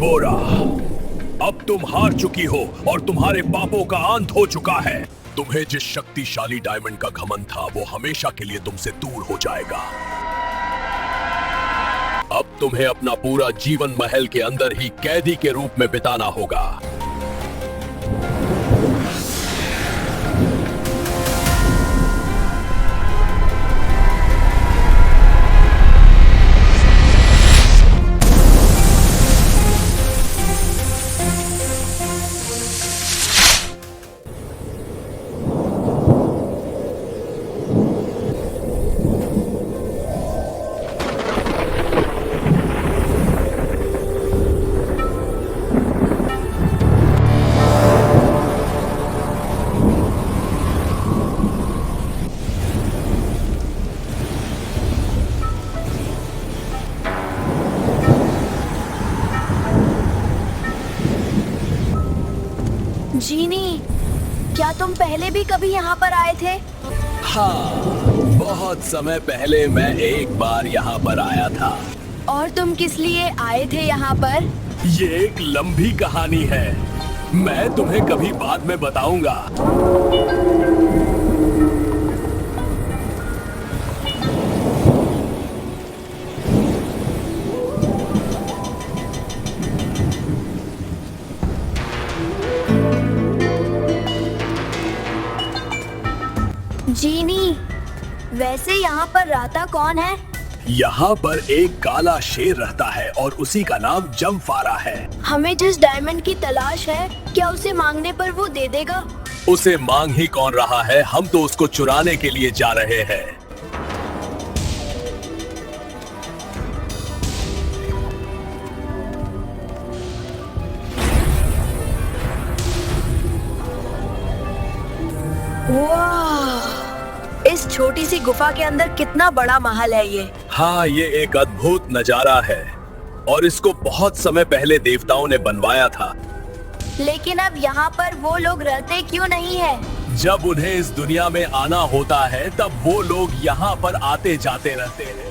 लिबोरा, अब तुम हार चुकी हो और तुम्हारे पापों का अंत हो चुका है। तुम्हें जिस शक्तिशाली डायमंड का घमंड था वो हमेशा के लिए तुमसे दूर हो जाएगा। अब तुम्हें अपना पूरा जीवन महल के अंदर ही कैदी के रूप में बिताना होगा। जीनी, क्या तुम पहले भी कभी यहाँ पर आए थे? हाँ, बहुत समय पहले मैं एक बार यहाँ पर आया था। और तुम किस लिए आए थे यहाँ पर? ये एक लंबी कहानी है, मैं तुम्हें कभी बाद में बताऊंगा। जीनी, वैसे यहाँ पर रहता कौन है? यहाँ पर एक काला शेर रहता है और उसी का नाम जमफारा है। हमें जिस डायमंड की तलाश है, क्या उसे मांगने पर वो दे देगा? उसे मांग ही कौन रहा है, हम तो उसको चुराने के लिए जा रहे हैं। वाह! इस छोटी सी गुफा के अंदर कितना बड़ा महल है ये। हाँ, ये एक अद्भुत नजारा है और इसको बहुत समय पहले देवताओं ने बनवाया था। लेकिन अब यहाँ पर वो लोग रहते क्यों नहीं है? जब उन्हें इस दुनिया में आना होता है तब वो लोग यहाँ पर आते जाते रहते हैं।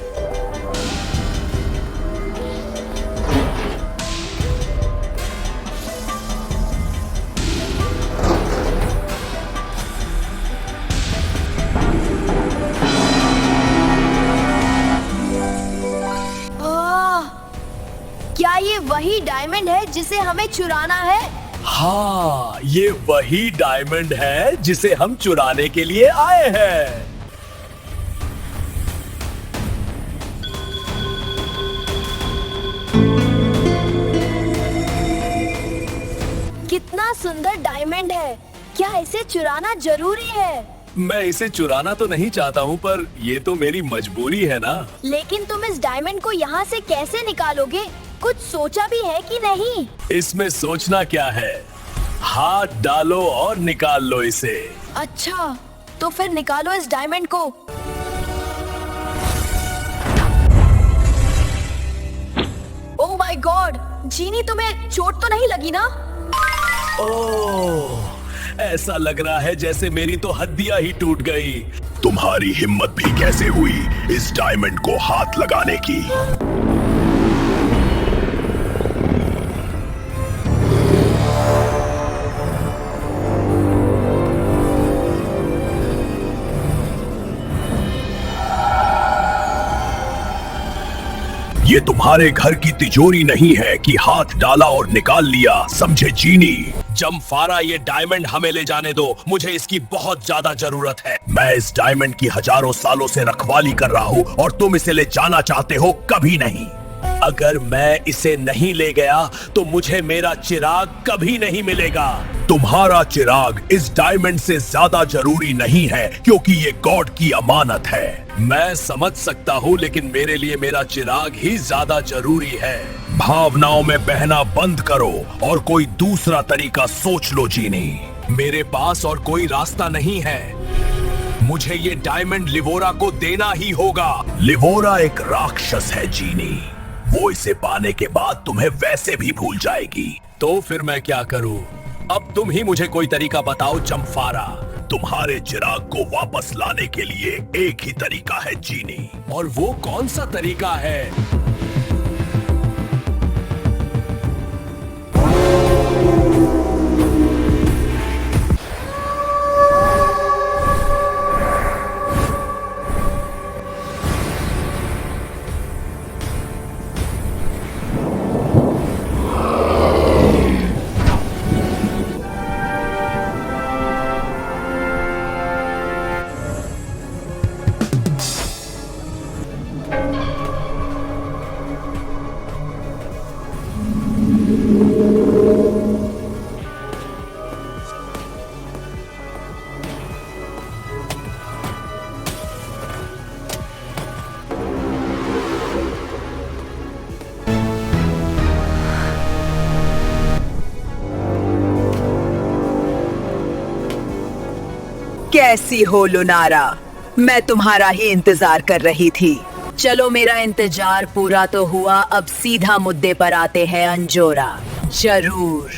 क्या ये वही डायमंड है जिसे हमें चुराना है? हाँ, ये वही डायमंड है जिसे हम चुराने के लिए आए हैं। कितना सुंदर डायमंड है, क्या इसे चुराना जरूरी है? मैं इसे चुराना तो नहीं चाहता हूँ, पर ये तो मेरी मजबूरी है ना। लेकिन तुम इस डायमंड को यहाँ से कैसे निकालोगे? कुछ सोचा भी है कि नहीं? इसमें सोचना क्या है, हाथ डालो और निकाल लो इसे। अच्छा, तो फिर निकालो इस डायमंड को। ओह माय गॉड, जीनी तुम्हें चोट तो नहीं लगी ना? ओह, ऐसा लग रहा है जैसे मेरी तो हड्डियां ही टूट गई। तुम्हारी हिम्मत भी कैसे हुई इस डायमंड को हाथ लगाने की? ये तुम्हारे घर की तिजोरी नहीं है कि हाथ डाला और निकाल लिया, समझे जीनी? जमफारा, ये डायमंड हमें ले जाने दो, मुझे इसकी बहुत ज्यादा जरूरत है। मैं इस डायमंड की हजारों सालों से रखवाली कर रहा हूँ और तुम इसे ले जाना चाहते हो? कभी नहीं। अगर मैं इसे नहीं ले गया तो मुझे मेरा चिराग कभी नहीं मिलेगा। तुम्हारा चिराग इस डायमंड से ज्यादा जरूरी नहीं है क्योंकि ये गॉड की अमानत है। मैं समझ सकता हूँ, लेकिन मेरे लिए मेरा चिराग ही ज्यादा जरूरी है। भावनाओं में बहना बंद करो और कोई दूसरा तरीका सोच लो जीनी। मेरे पास और कोई रास्ता नहीं है, मुझे ये डायमंड लिबोरा को देना ही होगा। लिबोरा एक राक्षस है जीनी, वो इसे पाने के बाद तुम्हें वैसे भी भूल जाएगी। तो फिर मैं क्या करूं? अब तुम ही मुझे कोई तरीका बताओ जमफारा। तुम्हारे चिराग को वापस लाने के लिए एक ही तरीका है जीनी। और वो कौन सा तरीका है? कैसी हो लुनारा? मैं तुम्हारा ही इंतजार कर रही थी। चलो मेरा इंतजार पूरा तो हुआ, अब सीधा मुद्दे पर आते हैं अंजोरा। जरूर,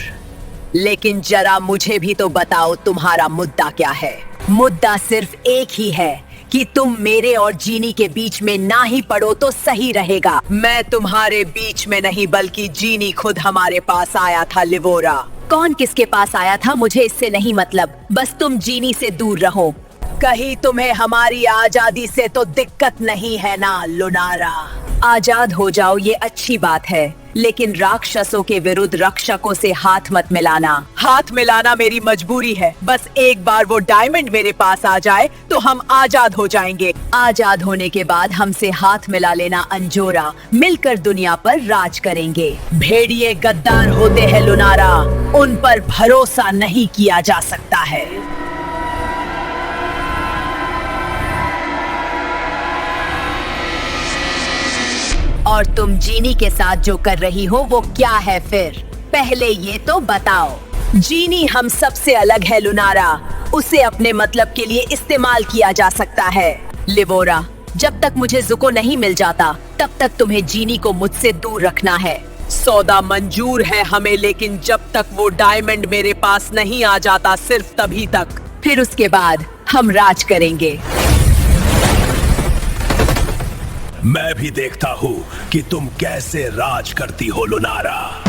लेकिन जरा मुझे भी तो बताओ तुम्हारा मुद्दा क्या है? मुद्दा सिर्फ एक ही है कि तुम मेरे और जीनी के बीच में ना ही पड़ो तो सही रहेगा। मैं तुम्हारे बीच में नहीं बल्कि जीनी खुद हमारे पास आया था लिवोरा। कौन किसके पास आया था मुझे इससे नहीं मतलब, बस तुम जीनी से दूर रहो। कहीं तुम्हें हमारी आजादी से तो दिक्कत नहीं है ना लुनारा? आजाद हो जाओ ये अच्छी बात है, लेकिन राक्षसों के विरुद्ध रक्षकों से हाथ मत मिलाना। हाथ मिलाना मेरी मजबूरी है, बस एक बार वो डायमंड मेरे पास आ जाए तो हम आजाद हो जाएंगे। आजाद होने के बाद हमसे हाथ मिला लेना अंजोरा, मिलकर दुनिया पर राज करेंगे। भेड़िए गद्दार होते हैं लुनारा, उन पर भरोसा नहीं किया जा सकता है। और तुम जीनी के साथ जो कर रही हो वो क्या है फिर? पहले ये तो बताओ। जीनी हम सबसे अलग है लुनारा, उसे अपने मतलब के लिए इस्तेमाल किया जा सकता है। लिवोरा, जब तक मुझे ज़ुको नहीं मिल जाता तब तक तुम्हें जीनी को मुझसे दूर रखना है। सौदा मंजूर है हमें, लेकिन जब तक वो डायमंड मेरे पास नहीं आ जाता सिर्फ तभी तक। फिर उसके बाद हम राज करेंगे। मैं भी देखता हूँ कि तुम कैसे राज करती हो लुनारा।